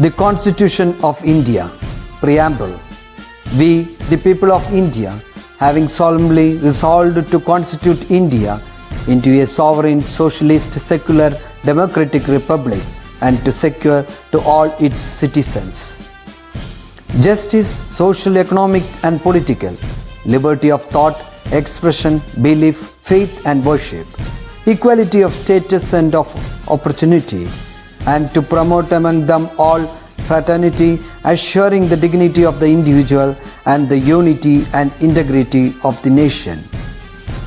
The Constitution of India, Preamble. We, the people of India, having solemnly resolved to constitute India into a sovereign, socialist, secular, democratic republic and to secure to all its citizens justice, social, economic and political, liberty of thought, expression, belief, faith and worship, equality of status and of opportunity, and to promote among them all fraternity, assuring the dignity of the individual and the unity and integrity of the nation.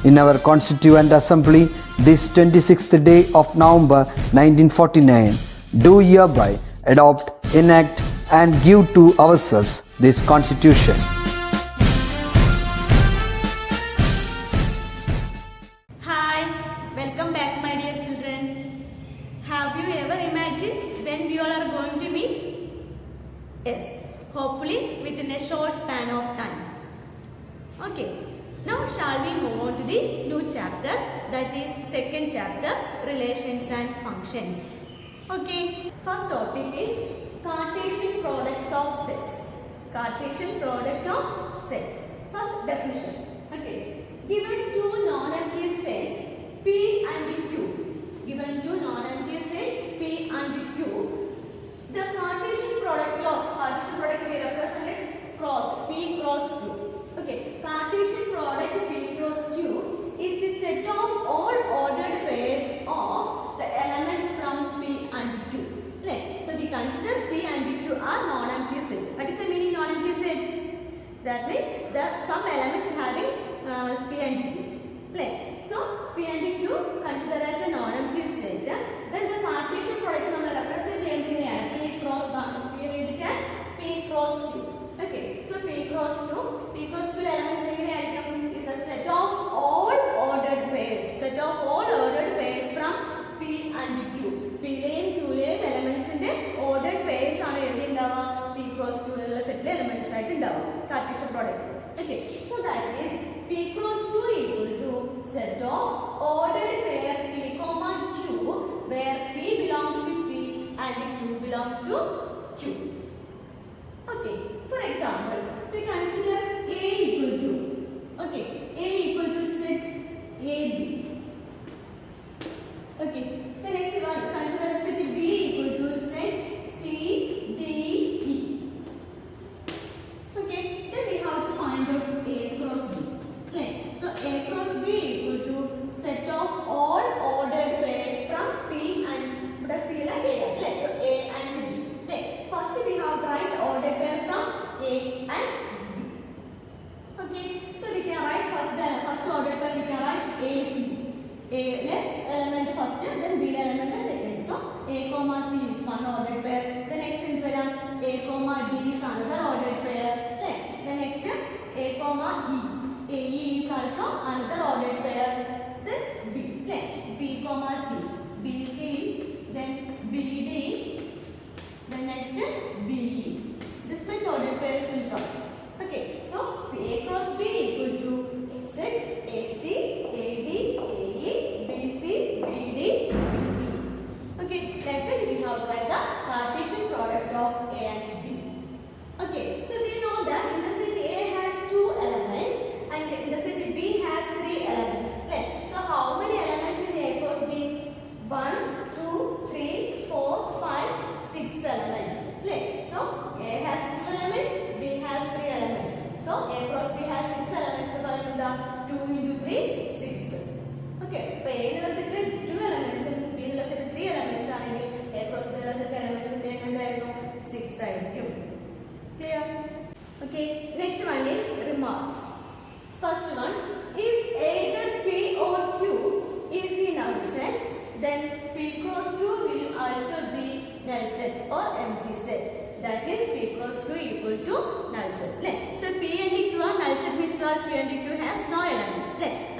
In our Constituent Assembly, this 26th day of November 1949, do hereby adopt, enact and give to ourselves this Constitution. Hi, welcome back my dear children. Have you ever imagined when we all are going to meet? Yes, hopefully within a short span of time. Okay, now shall we move on to the new chapter, that is second chapter, relations and functions. Okay, first topic is Cartesian products of sets. Cartesian product of sets. First definition. Okay, given two non-empty sets P and Q. Given two non-empty sets P and Q. The Cartesian product we represent cross P cross Q. Okay, Cartesian product P cross Q is the set of all ordered pairs of the elements from P and Q. Right. So we consider P and Q are non-empty set. What is the meaning non-empty set? That means some elements having P and Q. Right. So P and Q consider as a non-empty set. Then the Cartesian product we represent P cross we read it as P cross Q. Okay. So P cross Q elements is a set of all ordered pairs. Set of all ordered pairs from P and Q. P-ലെയും Q-ലെയും എലമെന്റ്സിന്റെ ordered pairs ആണ് എവിടെ ഉണ്ടാവുക P cross Q എന്നുള്ള സെറ്റിലെ elements ആയിട്ട് ഉണ്ടാവും Cartesian product. Okay, so that is P cross Q equal to set of ordered pair P comma Q where P belongs to P and Q belongs to Q. Okay, for example, we consider A equal to set AB. Okay, the next one consider the set B equal to set C, D, E. Okay, then we have to find out A cross B. Right. So A cross B equal to set of all ordered pairs from P and P like A. Right. So A and B. Right. First we have to write ordered pair from A and B. Okay, so we can write first ordered pair we can write A C. A element first, then B element second. So A comma C is one ordered pair. The next is A comma D is another ordered pair. The next A comma E. AE is also another ordered pair. Then B. B comma C. BC. Then BD. Then next BE. This much ordered pairs will come. Okay. So A cross B equal to set AC, AD, AE, BC, BD, BE. Okay, like this we have got the Cartesian product of A and B. Okay, so we know that in the set A has two elements and in the set B has three elements. Right? So how many elements in A cross B? 1, 2, 3, 4, 5, 6 elements. Right? So A has two elements, B has three elements. So A cross B has 6 elements. So 2 into 3, 6. Okay, so A in the set 2 elements and B in the set 3 elements are A cross B in the set elements and 6 ആയിരിക്കും. Clear? Okay, next one is remarks. First one, if either P or Q is the null set, then P cross Q will also be null set or empty set. That is P cross Q equal to null set. So P and Q are null set means what? P and Q has no elements.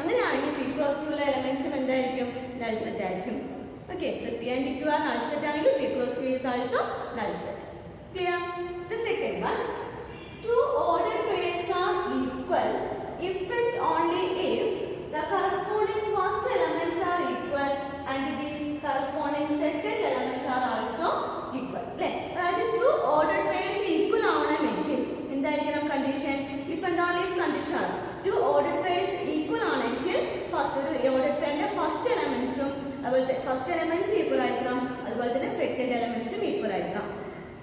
അങ്ങനെയാണെങ്കിൽ P cross Q ലെ elements എന്തായിരിക്കും? Null set ആയിരിക്കും. Okay, so P and Q are null set ആണെങ്കിൽ P cross Q is also null set. Clear? The second one, two ordered pairs are equal if and only if the corresponding first elements are equal and the corresponding second elements are also equal. Right? The two എലമെന്റ്സ് equal ആയിരിക്കണം, അതുപോലെ തന്നെ second എലമെന്റ്സും equal ആയിരിക്കണം.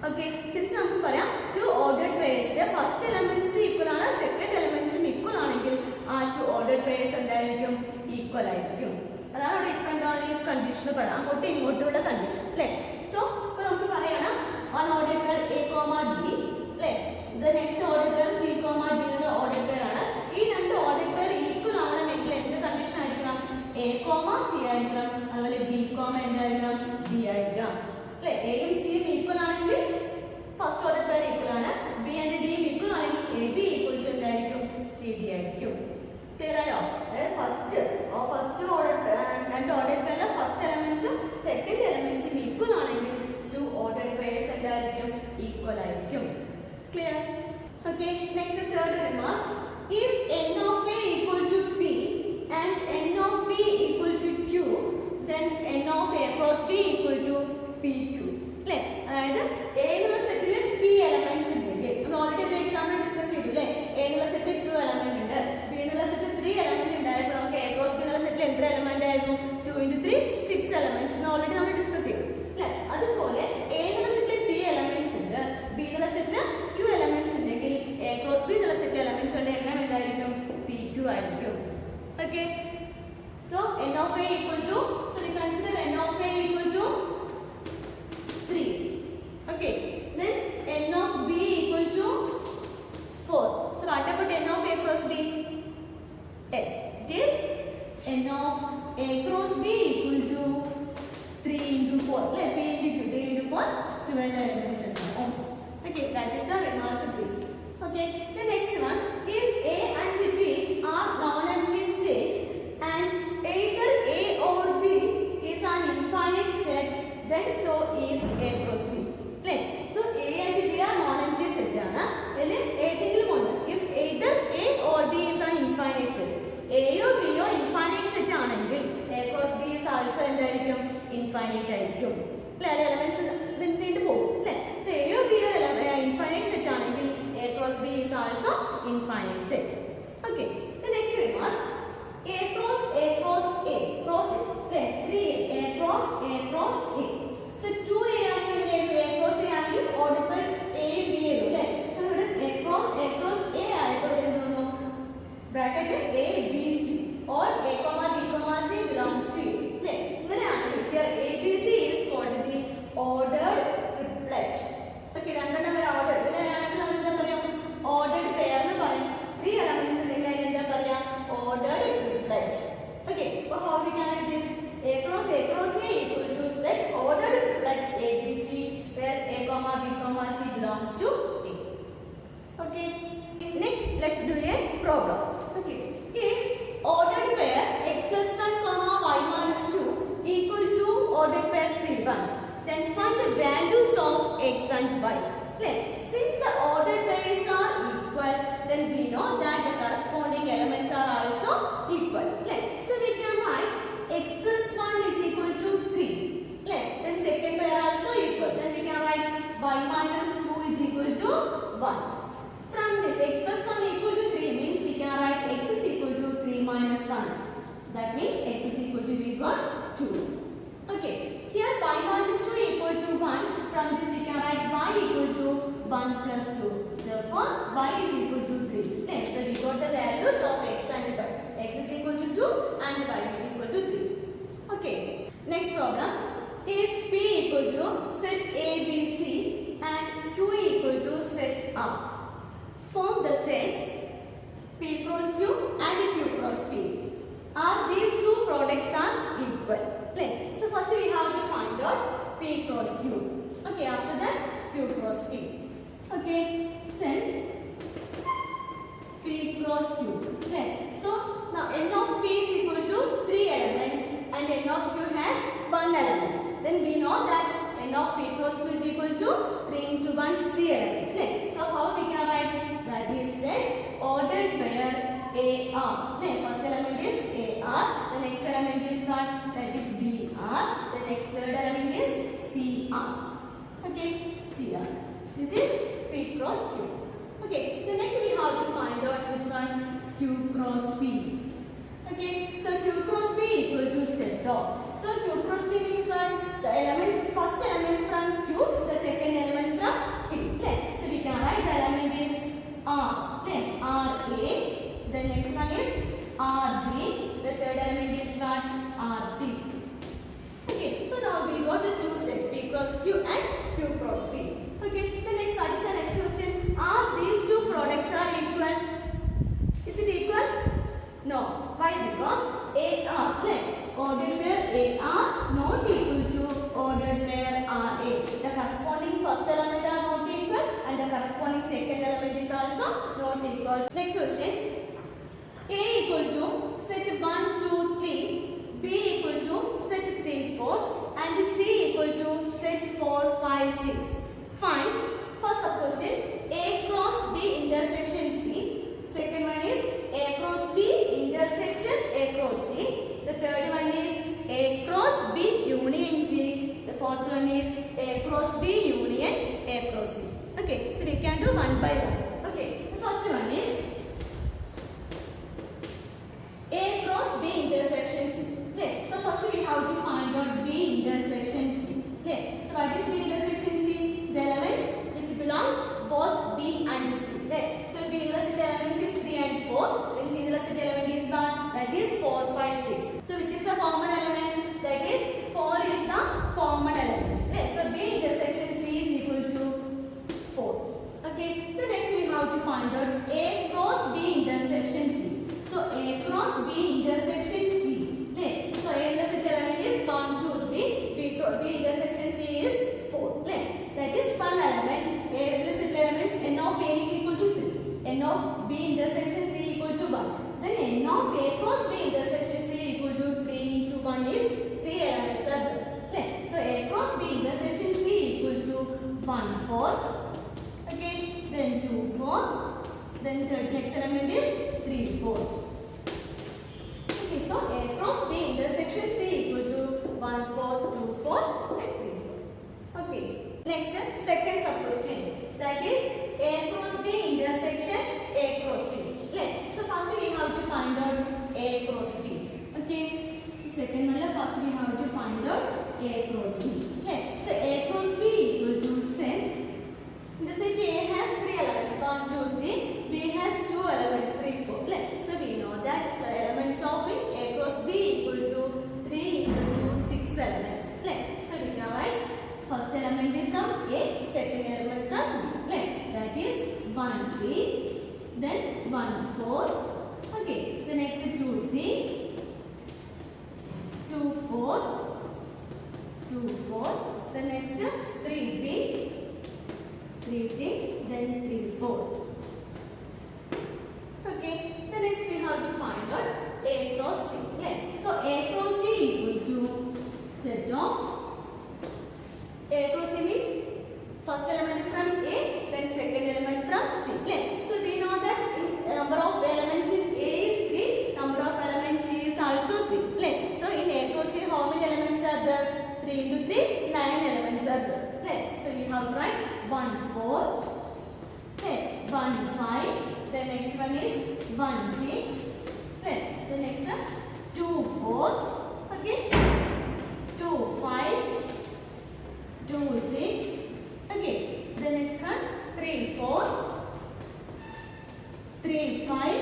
Okay, തിരിച്ച് നമുക്ക് പറയാം, two ordered പെയർസിന്റെ ഫസ്റ്റ് എലമെന്റ്സ് ഈക്വൽ ആണ്, സെക്കൻഡ് എലമെന്റ്സും ഈക്വൽ ആണെങ്കിൽ ആ ടു ഓർഡേർഡ് പെയർസ് എന്തായിരിക്കും? ഈക്വൽ ആയിരിക്കും. അതാണ് അവിടെ ഡിപ്പെൻഡ് ഓൺ ഈ കണ്ടീഷൻ പറയാം, അങ്ങോട്ടും ഇങ്ങോട്ടുമുള്ള കണ്ടീഷൻ അല്ലേ. സോ ഇപ്പൊ നമുക്ക് പറയണം one ordered pair A comma D അല്ലേ, the next ordered pair C comma D എന്ന ഓർഡേർഡ് പെയർ ആണ്. ഈ രണ്ട് ഓർഡേർഡ് പെയർ ഈക്വൽ ആവണമെങ്കിൽ എന്ത് കണ്ടീഷൻ ആയിരിക്കണം? എ കോമ സി ആയിരിക്കണം, അതുപോലെ ബി കോമ എന്തായിരിക്കണം? ഡി ആയിരിക്കണം അല്ലേ. എയും സിയും ഈക്വൽ ആണെങ്കിൽ ഫസ്റ്റ് ഓർഡർ പെയർ ഈക്വൽ ആണ്, ബി ആൻഡ് ഡിയും ഈക്വൽ ആണെങ്കിൽ എ ബി ഈക്വൽ ടു എന്തായിരിക്കും? സി ഡി ആയിരിക്കും. ക്ലിയർ ആയോ? അതായത് ഫസ്റ്റ് ഓർഡർ രണ്ട് ഓർഡർ പെയറിലെ ഫസ്റ്റ് എലമെന്റ്സും സെക്കൻഡ് എലമെന്റ്സും ഈക്വൽ ആണെങ്കിൽ ടു ഓർഡർ പെയർസ് എന്തായിരിക്കും? ഈക്വൽ ആയിരിക്കും. Clear? Okay, next third remarks. If n of a equal to p and n of p equal to q, then n of a cross b equal to pq. അല്ലേ, അതായത് a എന്നുള്ള സെറ്റിൽ p elements ഉണ്ടെങ്കിൽ നമ്മൾ already ഒരു example discuss ചെയ്തു അല്ലേ. a എന്നുള്ള സെറ്റിൽ 2 element ഉണ്ട്, b എന്നുള്ള സെറ്റിൽ 3 എലമെന്റ് ഉണ്ടായിരുന്നു. നമുക്ക് a cross b എന്നുള്ള സെറ്റിൽ എത്ര എലമെന്റ് ആയിരുന്നു? 2 into 3 6 എലമെന്റ്സ് ഓൾറെഡി നമ്മൾ ഡിസ്കസ് ചെയ്തു അല്ലേ. അതുപോലെ a എന്നുള്ള സെറ്റിൽ p എലമെന്റ്സ് ഉണ്ട്, b എന്നുള്ള സെറ്റിൽ q എലമെന്റ്സ് ഉണ്ടെങ്കിൽ a cross b എന്നുള്ള സെറ്റിൽ എലമെന്റ്സ് ഉണ്ട് എണ്ണം എന്തായിരിക്കും? pq ആയിരിക്കും. Okay, so n of a equal to, so we consider n of a equal to 3. Okay, then n of b equal to 4. So what about n of a cross b? Yes, it is n of a cross b equal to 3 into 4. Let me into 3 into 4, 12 elements. Okay, that is the remark 3. Okay, the next one, if a and b are non-empty sets and either a or b is an infinite set, then so is a cross b. Right? So a and b are non-empty set ആണ്. ഇതിൽ ഏതെങ്കിലും ഒന്ന്, if either a or b is an infinite set, a യോ b യോ infinite set ആണെങ്കിൽ a cross b is also എന്തായിരിക്കും? Infinite ആയിരിക്കും. അല്ലേ, എലമെന്റ്സ് നീണ്ടു പോകും അല്ലേ. So a യോ b യോ infinite set ആണെങ്കിൽ a cross b is also infinite set. Okay, the next remark, a cross a cross a cross then 3 a cross a cross a. So 2a ആണെങ്കിൽ a cross a ആണെങ്കിൽ order per a b അല്ലേ. So ഇവിടെ a cross a ആയപ്പോൾ എന്തുന്നു? Bracket a b c or a comma b comma c belongs to a അല്ലേ. ഇങ്ങനെയാണെങ്കിൽ here a b c is called the ordered triplet. Okay, രണ്ടെണ്ണം വരെ order ഇതിനാണെങ്കിൽ നമ്മൾ എന്താ പറയാ? ഓർഡർഡ് പെയർ എന്ന് പറയും. 3 എലമെന്റ്സ് ഉണ്ടെങ്കിൽ അതിനെ എന്താ പറയാ? Ordered triplet. Okay, so how we can write this? a cross a equal to set ordered triplet abc where a comma b comma c belongs to a. Okay, next let's do a problem. Okay, if ordered pair x plus 1 comma y minus 2 equal to ordered pair 3 1, then find the values of x and y. Since the ordered pairs are equal, then we know that the corresponding elements are also equal. So we can write x plus 1 is equal to 3. Then second pair also equal. Then we can write y minus 2 is equal to 1. From this x plus 1 equal to 3 means we can write x is equal to 3 minus 1. That means x is equal to we got 2. Okay, here y minus 2 equal to 1. From this we can write y equal to 1 plus 2. Therefore, y is equal to 3. Next, so we got the values of x and y. X is equal to 2 and y is equal to 3. Okay, next problem. If p equal to set a, b, c and q equal to set r, form the sets p cross q and q cross p. Are these two products are equal? So first we have to find out p cross q. Okay, after that q cross p. Okay, then p cross q. So now n of p is equal to 3 elements and n of q has 1 element. Then we know that n of p cross q is equal to 3 into 1 3 elements. So how we can write? That is set ordered pair AR. First element is AR, the next element is what? That is BR, the next third element is CR. Okay, CR. This is P cross Q. Okay, the next we have to find out which one? Q cross P. Okay, so Q cross P equal to set of. So Q cross P means what? equal to set 1, 2, 3, B equal to set 3, 4, and C equal to set 4, 5, 6. Find first question A cross B intersection C. Second one is A cross B intersection A cross C. The third one is A cross B union C. The fourth one is A cross B union A cross C. Okay, so we can do one by one. Okay, the first one is A cross B intersection C. Okay, so first we have to find out B intersection C. Okay, so what is B intersection C? The elements which belongs both B and C. Okay, so B intersection elements is 3 and 4. Then C intersection element is 1. That is 4, 5, 6. So which is the common element? That is 4 is the common element. Okay, so B intersection C is equal to 4. Okay, the next we have to find out A cross B intersection C. So A cross B intersection C. Okay, so A intersection element is 1, 2, 3. B intersection C is 4. Okay, that is one element. A intersection element N of A is equal to 3. N of B intersection C equal to 1. Then N of A cross B intersection C equal to 3 into 1 is 3 elements are there. Okay, so A cross B intersection C equal to 1, 4. Okay, then 2, 4. Then the next element is 3, 4. Okay, so A cross B intersection C equal to 1, 4, 2, 4 and 3, 4. Okay, next second sub question. That is A cross B intersection A cross C. Okay, so first we have to find out A cross B. Okay, second one first we have to find out A cross B. Okay, so A cross B equal to set. The set A has 3 elements 1, 2, 3. B has 2 elements 3, 4. Okay, so we know that the elements of it A cross B equal to 3 into 6 elements. Okay, so we divide first element from A, second element from B. Okay, that is 1, 3, then 1, 4. Okay, the next 2, 3, 2, 4, 2, 4. The next 3, 3, 3, then 3, 4. Okay, the next we have to find out A cross C. Okay, so A cross C equal to set of A cross C means first element from A, then second element from C. Okay, so we know that number of elements in A is 3, number of elements C is also 3. Okay, so in A cross C how many elements are there? 3 into 3, 9 elements are there. Okay, so we have to write 1, 4, okay, 1, 5, the next one is 1, 6, okay, the next one 2, 4, okay, 2, 5, 2, 6, okay, the next one 3, 4, 3, 5,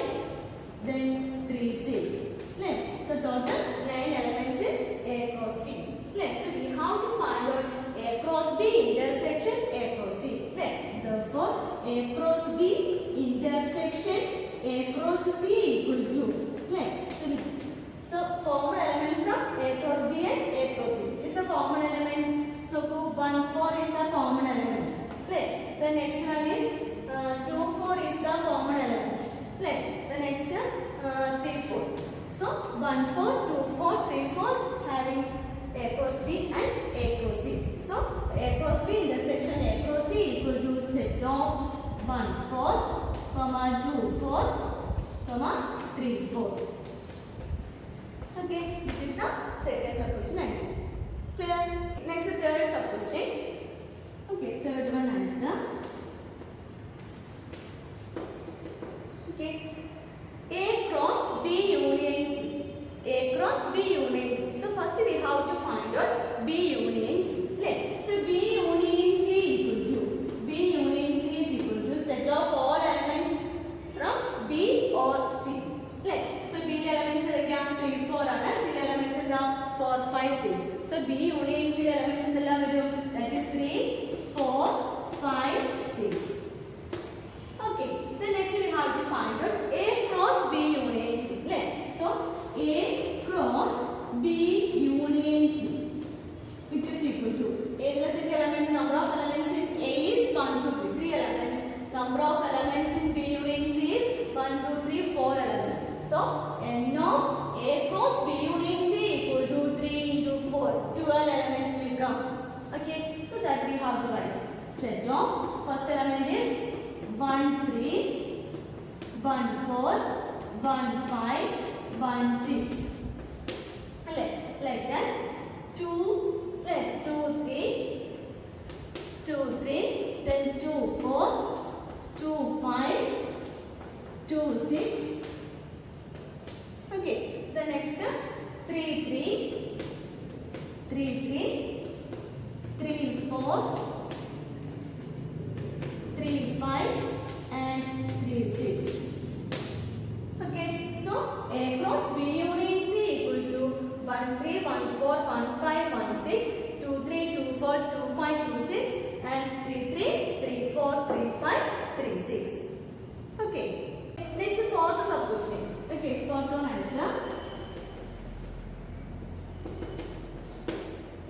then 3, 6. Okay, so total 9 elements in A cross C. Okay, so we have to find out A cross B intersection A cross C. Okay, therefore A cross B intersection A cross C equal to. Okay, so common element from A cross B and A cross C. Which is the common element? So 1, 4 is the common element. Okay, the next one is 2, 4 is the common element. Okay, the next 3, 4. So 1, 4, 2, 4, 3, 4 having A cross B and A cross C. So A cross B intersection A cross C equal to set of 1, 4, comma 2, 4, comma 3, 4. Okay, this is the second sub question answer. Clear? Next third sub question. Okay, third one answer. Okay, A cross B union C. A cross B union C. So first we have to find out B union C. So B union C equal to B union C is equal to set of all elements from B or C. So B elements are 3, 4 and C elements are 4, 5, 6. So B union C elements in the level that down. Okay, so that we have to write. Set of first element is 1 3, 1 4, 1 5, 1 6. Like that. 2 3, 2 3, then 2 4, 2 5, 2 6. Okay, the next 3 3, 3 3, 3 4, 3 5, and 3 6. Okay, so A cross B union C equal to 1 3, 1 4, 1 5, 1 6, 2 3, 2 4, 2 5, 2 6, and 3 3, 3 4, 3 5, 3 6. Okay, next fourth sub question. Okay, fourth one answer.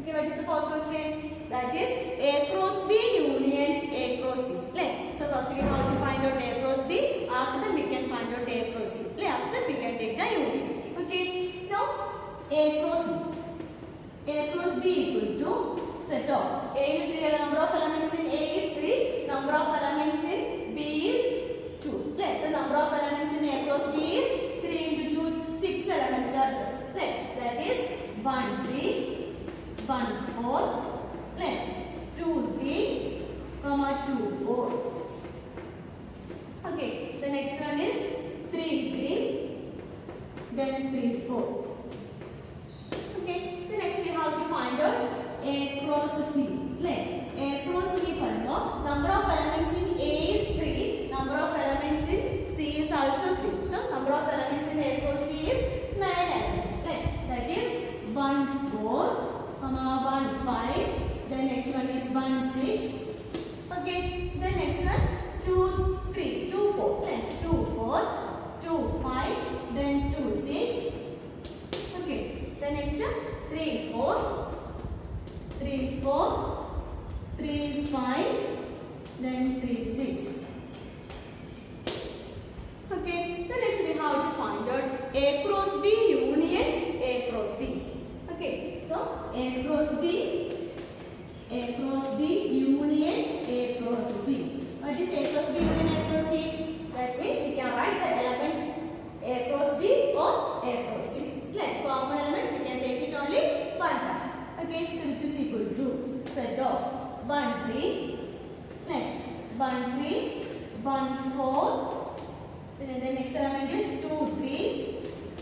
Okay, what is the fourth question? That is A cross B union A cross C. So first we have to find out A cross B. After that we can find out A cross C. After that we can take the union. Okay. Now A cross B. A cross B equal to set of A is 3. Number of elements in A is 3. Number of elements in B is 2. The number of elements in A cross B is 3 into 2. 6 elements are there. That is 1 3, 1 4, 2 3, 2 4. Okay, the next one is 3 3, then 3 4. Okay, the next we have to find out A cross C. A cross C number of elements in A is 3, number of elements in C is also 3. So number of elements in A cross C is 9 elements. That is 1 4, 1 5, the next one is 1 6. Okay, the next one 2 3, 2 4, 2 4, 2 5, then 2 6. Okay, the next one 3 4, 3 4, 3 5, then 3 6. Okay, the next we have to find out A cross B union A cross C. Okay, so A cross B union A cross C. What is A cross B union A cross C? That means we can write the elements A cross B or A cross C. Common elements we can take it only one time. Okay, so which is equal to set of 1 3, 1 3, 1 4. Then the next element is 2 3,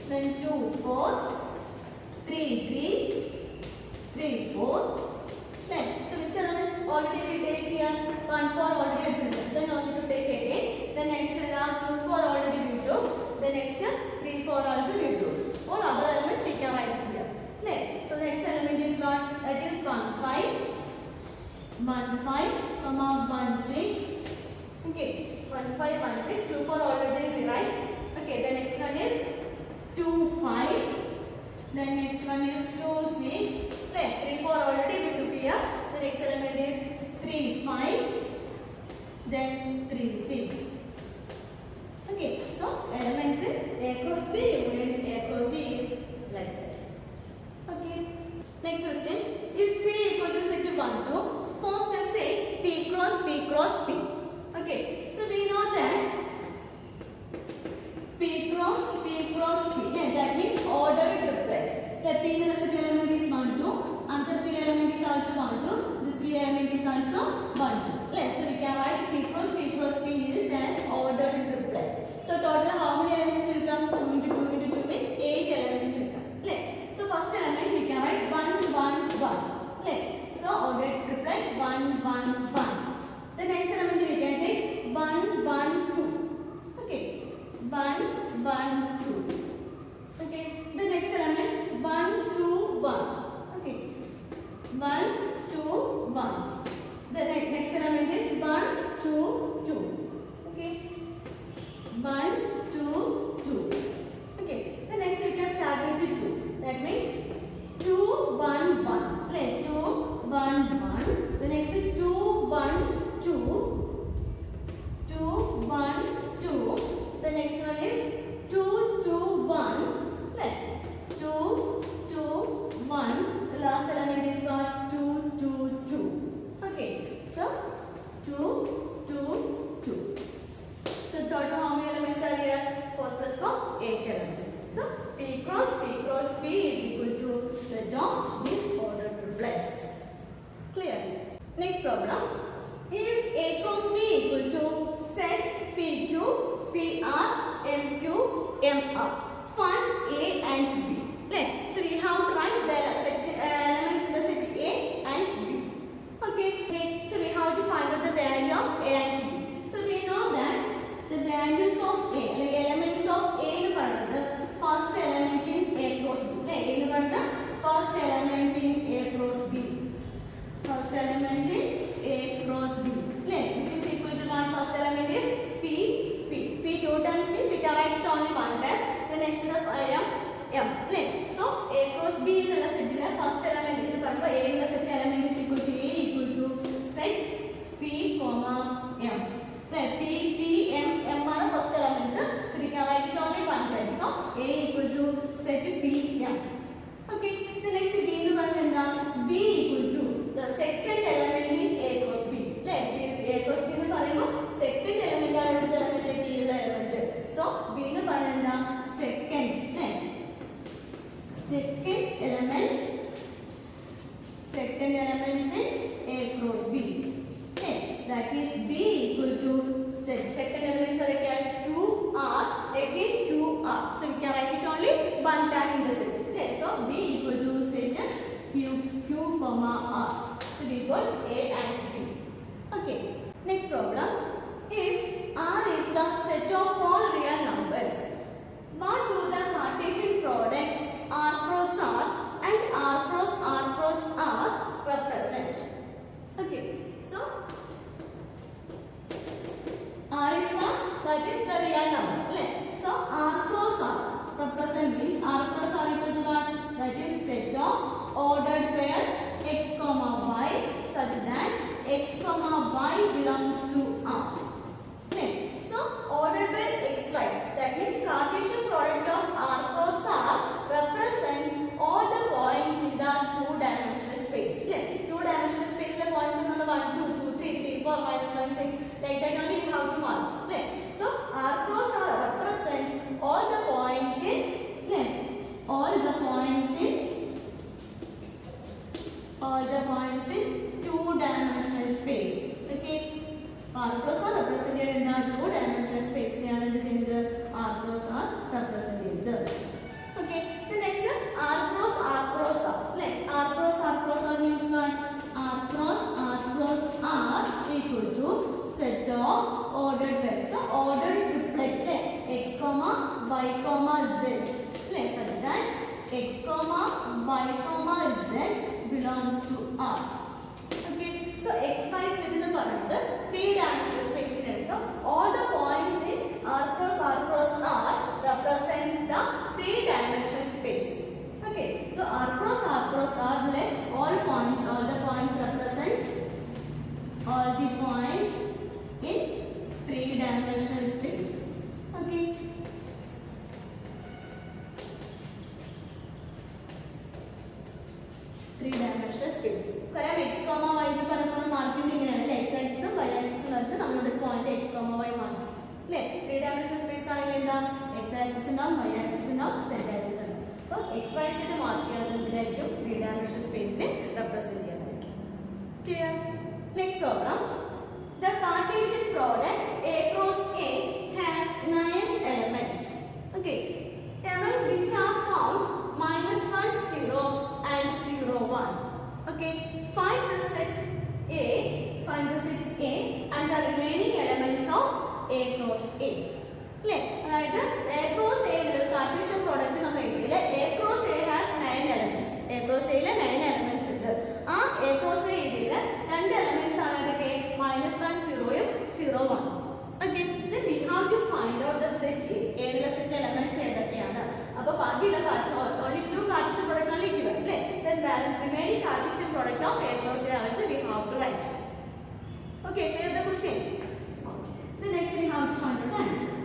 then 2 4, 3 3, 3 4. So which elements already we take here? 1 4 already we took. Then only to take again. The next 2 4 already we took. The next 3 4 also we took. All other elements we can write it here. So the next element is what? That is 1 5, 1 5, 1 6. Okay, 1 5, 1 6, 2 4 already we write. Okay, the next one is 2 5. The next one is 2 6. 3 4 already we took here. The next element is 3 5. Then 3 6. Okay, so elements in A cross B union A cross C is like that. Okay, next question. If P equal to set 1 2, form the set P cross P cross P. Okay, so we know that P cross P cross P. That means ordered triplet. That P in the set element is 1 2. Another P element is also 1 2. This P element is also 1 2. So we can write P cross P is as ordered triplet. So total how many elements will come? 2 into 2 into 2 means 8 elements will come. So first element we can write 1 1 1. So ordered triplet 1 1 1. The next element we can take 1 1 2. Okay, 1 1 2. Okay, the next element 1 2 1. Okay, 1 2 1. The next element is 1 2 2. Okay, 1 2 2. Okay, the next we can start with 2. That means 2 1 1. 2 1 1. The next is 2 1 2. 2 1 2. The next one is 2 2 1. 2 2 1. The last element is what? 2 Next problem. If A cross B equal to set PQ, PR, MQ, MR. Find A and B. Right. So we have to write the set elements in the set A and B. Okay. So we have to find out the value of A and B. So we know that the values of A, like elements of A is the first element in A cross B. Like first element in A cross B. First element in A cross B. Which is equal to what? First element is P. P 2 times means we can write it only one time. The next step I am M. So A cross B is the set first element. A in the set element is equal to A equal to set P comma M. P, M, M are the first elements. So we can write it only one time. So A equal to set P M. Okay. The next B is B equal to the second element in A cross B. A cross B is the second element in B element. So B is the second. Second elements in A cross B. That is B equal to second elements are again QR, again QR. So we can write it only one time in the set. So B equal to set Q, comma R. So we got A and B. Okay. Next problem. If R is the set of all real numbers, what do the Cartesian product R cross R and R cross R represent? Okay. So R is what is the real number? So R cross R represent means R cross R equal to what? That is set of ordered pair x comma y such that x comma y belongs to R. So ordered pair x y. That means Cartesian product of R cross R represents all the points in the two-dimensional space. Two-dimensional space le points in the 1, 2, 2, 3, 3, 4, minus 1, 6. Like that only we have to mark. So R cross R represents all the points in two-dimensional space. Okay. R cross R represented in the two-dimensional space. R cross R represented. Okay. The next R cross R. R cross R means what? R cross R equal to set of ordered pairs. So ordered triplet x comma y comma z. Such that x comma y comma z belongs to R. Okay. So x y z is the three-dimensional space. So all the points in R cross R represents the three-dimensional space. Okay. So R cross R all the points represents all the points in three-dimensional space. Okay. Three-dimensional space. Correct. X comma y is marking x axis and y axis point x comma y mark. Three-dimensional space are x axis and y axis and z axis. So x y z mark three-dimensional space represent. Clear? Next problem. The Cartesian product A cross A has 9 elements. Okay. Among which are found -1, 0 and 0, 1. Okay. Find the set A and the remaining elements of A cross A. അതായത് A cross A Cartesian product നമ്മൾ എഴുതിയില്ല. A cross A has 9 elements. A cross A യിൽ 9 elements ഉണ്ട്. ആ A cross A യിൽ രണ്ട് elements ആണ് ഏതൊക്കെ? -1, 0 ഉം 0, 1. Okay. Then we have to find out the set A. ഏതിലെ set elements ഏതൊക്കെയാണ്? അപ്പോൾ ബാക്കിയുള്ള only 2 Cartesian product ആണ് given. Then balance remaining Cartesian product of A cross A also we have to write. Okay, clear the question? Okay. Then next we have to find the answer.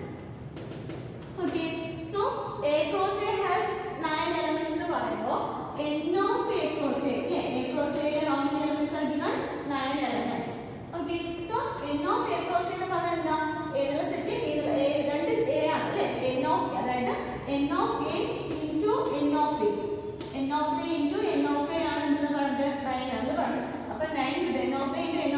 Okay, so A cross A has 9 elements എന്ന് പറയുമ്പോൾ n of A cross A, A cross A യിലെ how many elements are given? 9 elements. Okay, so n of A cross A എന്ന് പറഞ്ഞാൽ എന്താ? ഏതുള്ള set രണ്ട് A ആണ് അല്ലേ? n of A അതായത് n of A into n of A. n of A into n of A ആണ് എന്ന് പറഞ്ഞത് 9 ആണ് പറഞ്ഞത്. അപ്പോൾ 9 n of A into n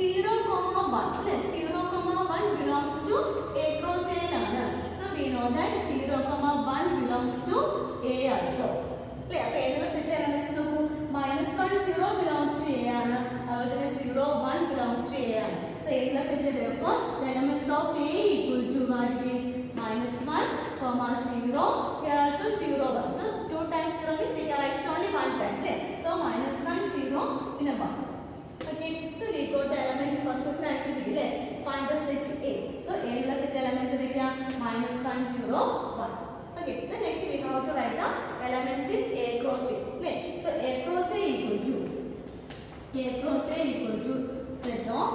0, 1. 0, 1 belongs to A cross A ആണ്. So we know that 0, 1 belongs to A also. അല്ലേ? അപ്പോൾ ഏതുള്ള set elements നോക്കൂ. -1 0 belongs to A ആണ്. അതുപോലെ 0 1 belongs to A ആണ്. So ഏതുള്ള set therefore the elements of A equal to what it is -1, 0. Here also 0 1. So 2 times 0 means we can write it only one time. Okay? So -1 0 in a 1. Okay. So we got the elements first question answer കിട്ടില്ലേ? Find the set A. So ഏതുള്ള set elements ഏതൊക്കെയാ? -1 0 1. Okay. Then next we have to write the elements in A cross A. Okay. So A cross A equal to set of.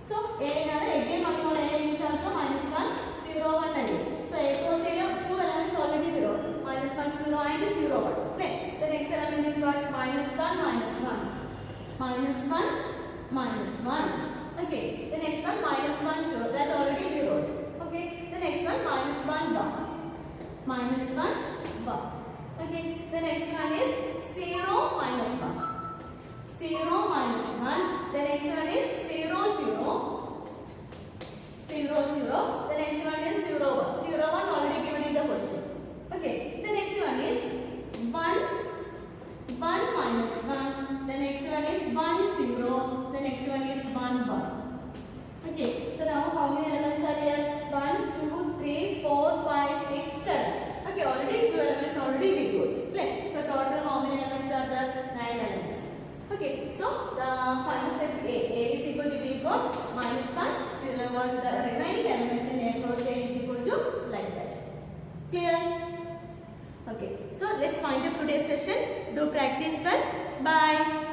So A ആണ് again നമ്മൾ A means also -1 0 1 അല്ലേ? So A cross A ൽ two elements already there. -1 0 and 0 1. Okay. The next element is what? -1 -1. Okay. The next one -1 0. That already we wrote. Okay. The next one -1 1. Okay. The next one is 0 -1. 0 -1. The next one is 0 0. 0 0. The next one is 0 1. 0 1 already given in the question. Okay. The next one is 1 -1. The next one is 1 0. The next one is 1 1. Okay. So now how many elements are here? 1 2 3 4 5 6 7. Okay. Already two elements already we got. Okay. So total how many elements are there? 9 elements. Okay. So the final set A is equal to -1 0 1. The remaining elements in A cross A is equal to like that. Clear? Okay. So let's find up today's session. Do practice well. Bye.